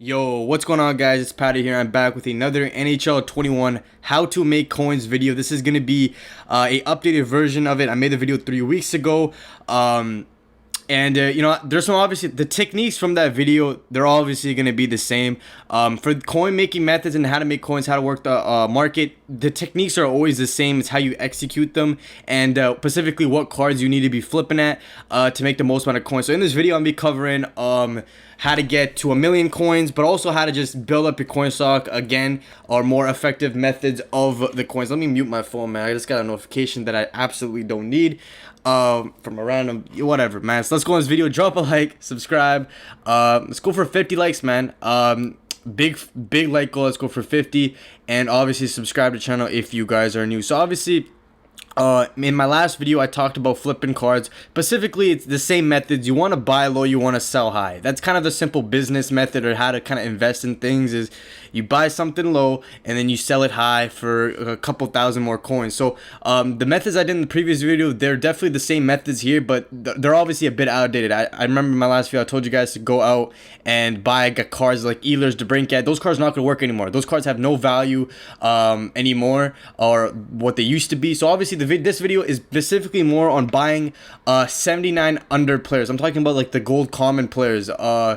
Yo, what's going on, guys? It's Patty here. I'm back with another NHL 21 how to make coins video. This is going to be a updated version of it. I made the video 3 weeks ago. There's some obviously the techniques from that video, they're obviously going to be the same. For coin making methods and how to make coins, how to work the market, the techniques are always the same. It's how you execute them, and specifically what cards you need to be flipping at to make the most amount of coins. So in this video, I'm going to be covering how to get to 1,000,000 coins, but also how to just build up your coin stock again, or more effective methods of the coins. Let me mute my phone, man. I just got a notification that I absolutely don't need from a random whatever, man. So let's go on this video. Drop a like, subscribe. Let's go for 50 likes, man. Big like goal. Let's go for 50, and obviously subscribe to the channel if you guys are new. So obviously, in my last video, I talked about flipping cards. Specifically, it's the same methods. You want to buy low, you want to sell high. That's kind of the simple business method, or how to kind of invest in things, is you buy something low and then you sell it high for a couple thousand more coins. So the methods I did in the previous video, they're definitely the same methods here, but they're obviously a bit outdated. I remember in my last video, I told you guys to go out and buy cards like Ehlers, DeBrincat. Those cards are not going to work anymore. Those cards have no value anymore, or what they used to be. So obviously this video is specifically more on buying 79 under players. I'm talking about like the gold common players.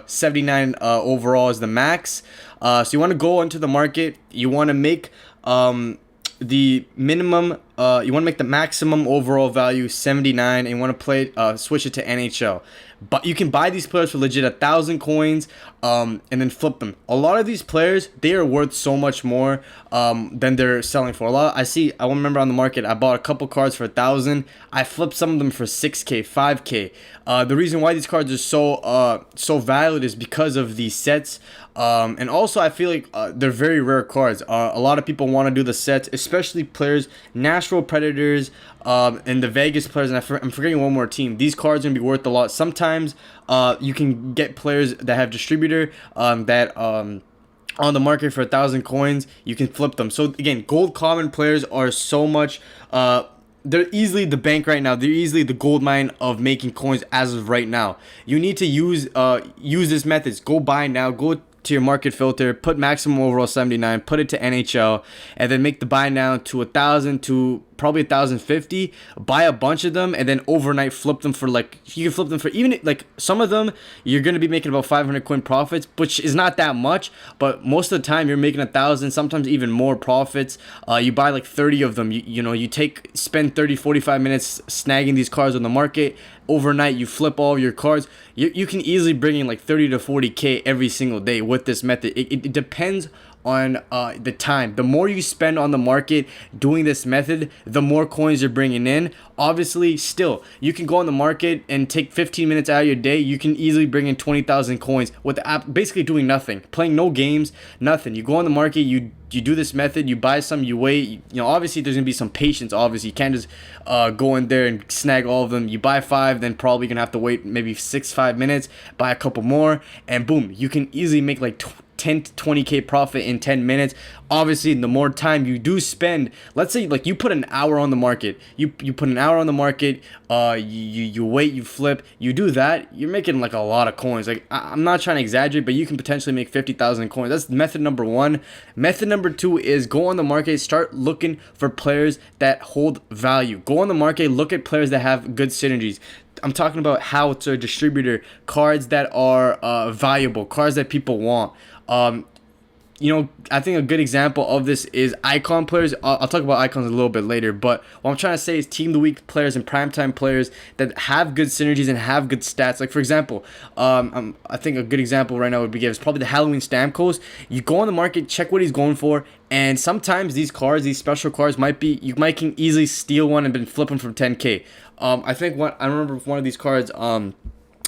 79 overall is the max. So you want to go into the market. You want to make the minimum. You want to make the maximum overall value 79, and you want to play switch it to NHL. But you can buy these players for legit 1,000 coins, and then flip them. A lot of these players, they are worth so much more than they're selling for. I remember on the market, I bought a couple cards for 1,000. I flipped some of them for 6K, 5K. The reason why these cards are so valued is because of these sets. And also, I feel like they're very rare cards. A lot of people want to do the sets, especially players, Nashville Predators, and the Vegas players. And I'm forgetting one more team. These cards are gonna be worth a lot. Sometimes you can get players that have distributor on the market for 1,000 coins. You can flip them. So again, gold common players are so much. They're easily the bank right now. They're easily the gold mine of making coins as of right now. You need to use this methods. Go buy now. Go to your market filter, put maximum overall 79, put it to NHL, and then make the buy now to 1,000 to probably 1,050. Buy a bunch of them, and then overnight flip them for, like, you can flip them for, even like some of them you're gonna be making about 500 coin profits, which is not that much, but most of the time you're making 1,000, sometimes even more profits. You buy like 30 of them. You spend 30-45 minutes snagging these cards on the market. Overnight you flip all of your cards. You can easily bring in like 30 to 40K every single day with this method. It depends on the time. The more you spend on the market doing this method, the more coins you're bringing in. Obviously, still, you can go on the market and take 15 minutes out of your day. You can easily bring in 20,000 coins with the app, basically doing nothing, playing no games, nothing. You go on the market, you do this method, you buy some, you wait. Obviously there's gonna be some patience. Obviously, you can't just go in there and snag all of them. You buy 5, then probably gonna have to wait maybe 5 minutes, buy a couple more, and boom, you can easily make like 10 to 20K profit in 10 minutes. Obviously, the more time you do spend, let's say like you put an hour on the market, you put an hour on the market, you wait, you flip, you do that, you're making like a lot of coins. Like, I'm not trying to exaggerate, but you can potentially make 50,000 coins. That's method number 1. Method number 2 is go on the market, start looking for players that hold value. Go on the market, look at players that have good synergies. I'm talking about how to a distributor, cards that are valuable, cards that people want. I think a good example of this is icon players. I'll talk about icons a little bit later, but what I'm trying to say is team of the week players and primetime players that have good synergies and have good stats. Like, for example, I think a good example right now would be probably the Halloween Stamkos. You go on the market, check what he's going for, and sometimes these cards, these special cards, you can easily steal one and then flip them from 10K. I remember one of these cards.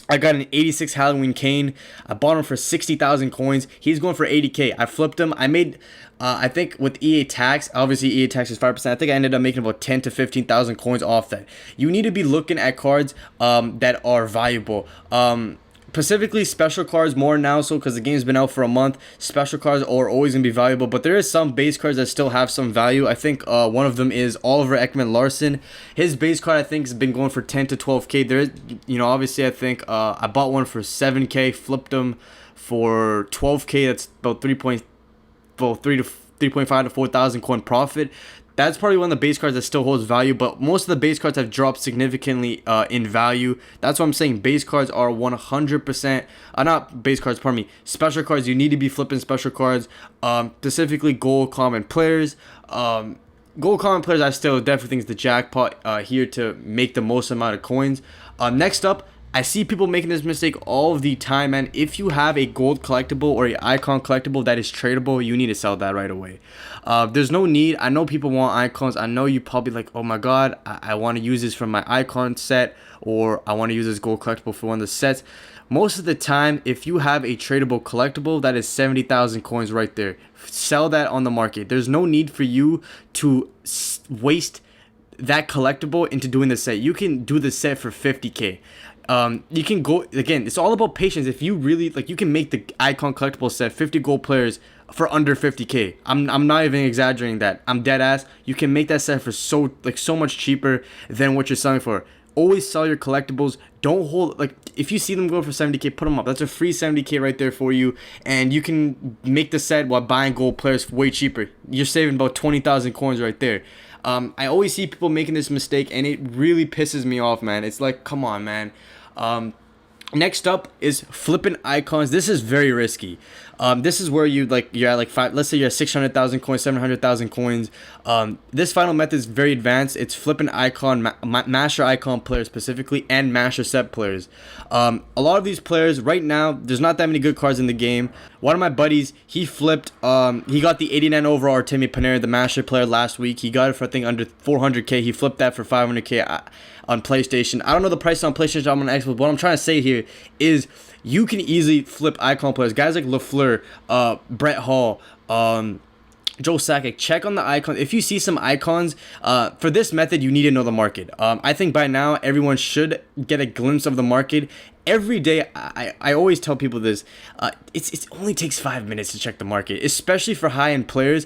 I got an 86 Halloween Kane. I bought him for 60,000 coins. He's going for 80K. I flipped him. I made, I think with EA tax, obviously EA tax is 5%. I think I ended up making about 10 to 15,000 coins off that. You need to be looking at cards that are valuable. Specifically special cards more now, so because the game's been out for a month, special cards are always gonna be valuable, but there is some base cards that still have some value. I think one of them is Oliver Ekman-Larsson. His base card, I think, has been going for 10 to 12K. There is, obviously, I think I bought one for 7K, flipped him for 12K. That's about 3.5 to 4,000 coin profit. That's probably one of the base cards that still holds value, but most of the base cards have dropped significantly in value. That's what I'm saying. Base cards are 100%, not base cards, pardon me, special cards. You need to be flipping special cards, specifically gold common players. Gold common players, I still definitely think is the jackpot here to make the most amount of coins. Next up, I see people making this mistake all of the time, man. If you have a gold collectible or an icon collectible that is tradable, you need to sell that right away. There's no need. I know people want icons. I know you probably like, oh my god, I want to use this for my icon set, or I want to use this gold collectible for one of the sets. Most of the time, if you have a tradable collectible, that is 70,000 coins right there. Sell that on the market. There's no need for you to waste that collectible into doing the set. You can do the set for 50K. You can go, again, it's all about patience. If you really like, you can make the icon collectible set 50 gold players for under 50K. I'm not even exaggerating that. I'm dead ass. You can make that set for so much cheaper than what you're selling for. Always sell your collectibles. Don't hold, like, if you see them go for 70K, put them up. That's a free 70K right there for you, and you can make the set while buying gold players way cheaper. You're saving about 20,000 coins right there. I always see people making this mistake, and it really pisses me off, man. It's like, come on, man. Next up is flipping icons. This is very risky. This is where you're at like five. Let's say you're at 600,000 coins, 700,000 coins. This final method is very advanced. It's flipping icon, master icon players specifically, and master set players. A lot of these players right now, there's not that many good cards in the game. One of my buddies, he flipped. He got the 89 overall Artemi Panarin, the master player, last week. He got it for I think under 400K. He flipped that for 500K. On PlayStation. I don't know the price on PlayStation. I'm on Xbox. What I'm trying to say here is you can easily flip icon players. Guys like LaFleur, Brett Hall, Joe Sakic. Check on the icons. If you see some icons, for this method, you need to know the market. I think by now everyone should get a glimpse of the market. Every day, I always tell people this. It only takes 5 minutes to check the market, especially for high-end players.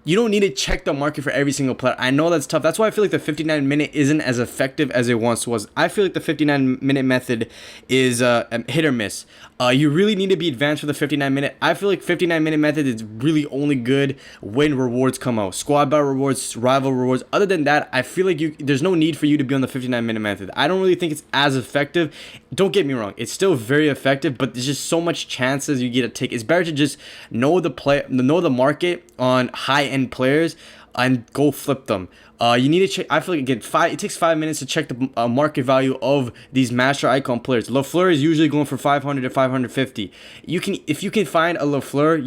You don't need to check the market for every single player. I know that's tough. That's why I feel like the 59-minute isn't as effective as it once was. I feel like the 59-minute method is hit or miss. You really need to be advanced for the 59-minute. I feel like 59-minute method is really only good when rewards come out. Squad battle rewards, rival rewards. Other than that, I feel like there's no need for you to be on the 59-minute method. I don't really think it's as effective. Don't get me wrong, it's still very effective, but there's just so much chances you get to take. It's better to just know the market on high-end players and go flip them. You need to check. I feel like again, it takes 5 minutes to check the market value of these master icon players. LaFleur is usually going for 500 to 550. If you can find a LaFleur,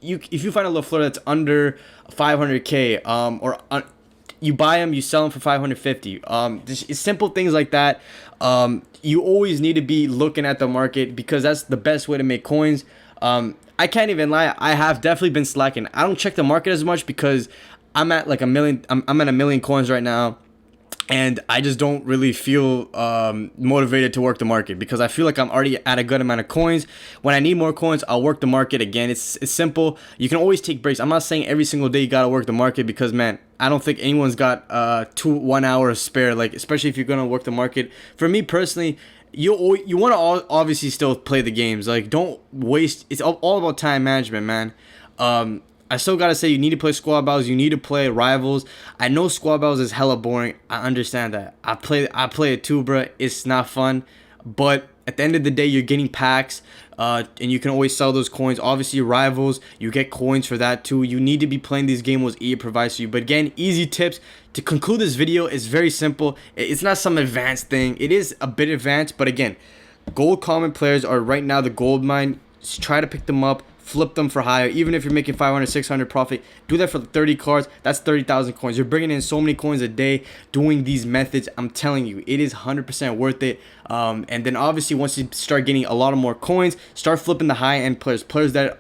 if you find a LaFleur that's under 500K, you buy them, you sell them for 550. It's simple things like that. You always need to be looking at the market because that's the best way to make coins. I can't even lie, I have definitely been slacking. I don't check the market as much because I'm at like a million. I'm at 1 million coins right now, and I just don't really feel motivated to work the market because I feel like I'm already at a good amount of coins. When I need more coins, I'll work the market again. It's simple. You can always take breaks. I'm not saying every single day you gotta work the market because, man, I don't think anyone's got 1 hour spare. Like, especially if you're gonna work the market. For me personally, you want to obviously still play the games. Like, don't waste. It's all about time management, man. I still gotta say, you need to play squad battles. You need to play rivals. I know squad battles is hella boring. I understand that. I play it too, bro. It's not fun, but at the end of the day, you're getting packs, and you can always sell those coins. Obviously, rivals, you get coins for that too. You need to be playing these games what EA provides to you. But again, easy tips to conclude this video is very simple. It's not some advanced thing. It is a bit advanced, but again, gold common players are right now the gold mine. Just try to pick them up. Flip them for higher. Even if you're making 500, 600 profit, do that for 30 cards. That's 30,000 coins. You're bringing in so many coins a day doing these methods. I'm telling you, it is 100% worth it. And then obviously once you start getting a lot of more coins, start flipping the high-end players that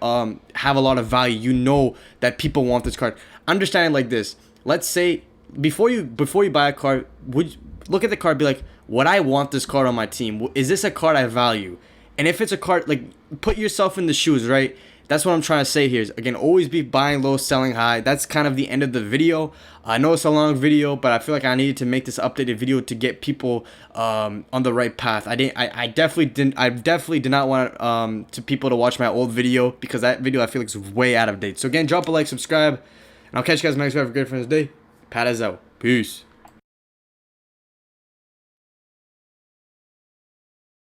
have a lot of value. You know that people want this card. Understand it like this. Let's say before you buy a card, look at the card, be like, would I want this card on my team? Is this a card I value? And if it's a card, like, put yourself in the shoes, right? That's what I'm trying to say here is, again, always be buying low, selling high. That's kind of the end of the video. I know it's a long video, but I feel like I needed to make this updated video to get people on the right path. I definitely did not want to people to watch my old video, because that video I feel like is way out of date. So again, drop a like, subscribe, and I'll catch you guys next time. Have a great friend's day. Padda's out. Peace.